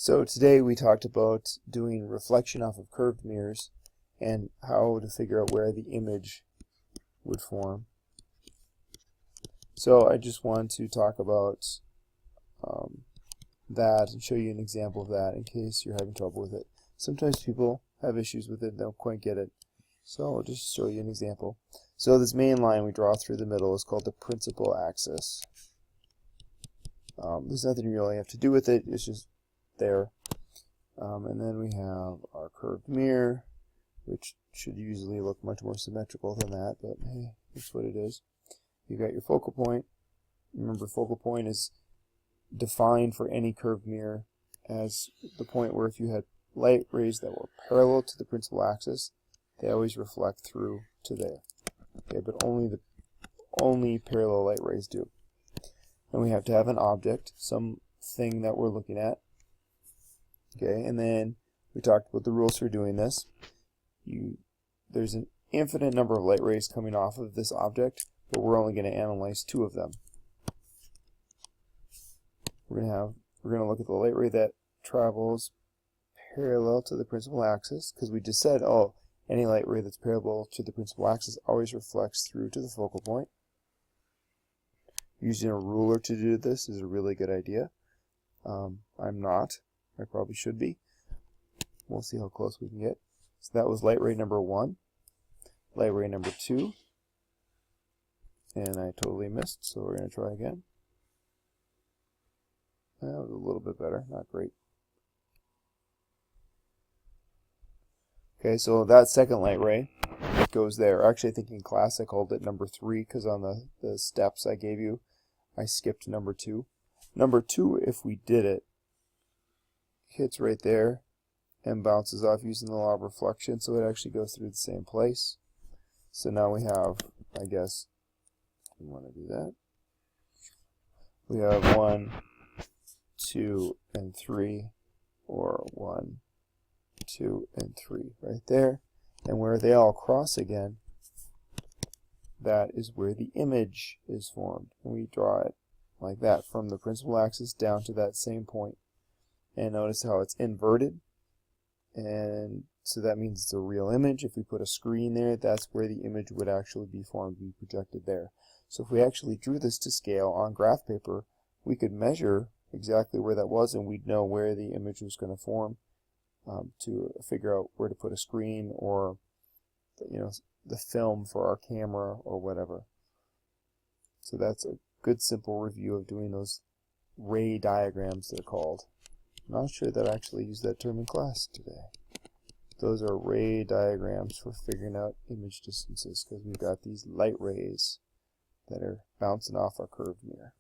So today we talked about doing reflection off of curved mirrors and how to figure out where the image would form. So I just want to talk about that and show you an example of that in case you're having trouble with it. Sometimes people have issues with it and don't quite get it. So I'll just show you an example. So this main line we draw through the middle is called the principal axis. There's nothing you really have to do with it, it's just there. And then we have our curved mirror, which should usually look much more symmetrical than that, but hey, that's what it is. You got your focal point. Remember, focal point is defined for any curved mirror as the point where if you had light rays that were parallel to the principal axis, they always reflect through to there. Okay, but only parallel light rays do. And we have to have an object, something that we're looking at. Okay, and then we talked about the rules for doing this. There's an infinite number of light rays coming off of this object, but we're only going to analyze 2 of them. We're going to look at the light ray that travels parallel to the principal axis, because we just said, oh, any light ray that's parallel to the principal axis always reflects through to the focal point. Using a ruler to do this is a really good idea. I'm not. I probably should be. We'll see how close we can get. So that was light ray number 1, light ray number 2, and I totally missed, so we're going to try again. That was a little bit better, not great. Okay, so that second light ray goes there. Actually, I think in class I called it number 3 because on the steps I gave you, I skipped number 2. Number 2, if we did it, hits right there and bounces off using the law of reflection, so it actually goes through the same place. So now we have, I guess, we want to do that. We have 1, 2, and 3, or 1, 2, and 3 right there. And where they all cross again, that is where the image is formed. And we draw it like that from the principal axis down to that same point. And notice how it's inverted. And so that means it's a real image. If we put a screen there, that's where the image would actually be formed, be projected there. So if we actually drew this to scale on graph paper, we could measure exactly where that was, and we'd know where the image was going to form to figure out where to put a screen or, the film for our camera or whatever. So that's a good simple review of doing those ray diagrams, they're called. Not sure that I actually used that term in class today. Those are ray diagrams for figuring out image distances because we've got these light rays that are bouncing off our curved mirror.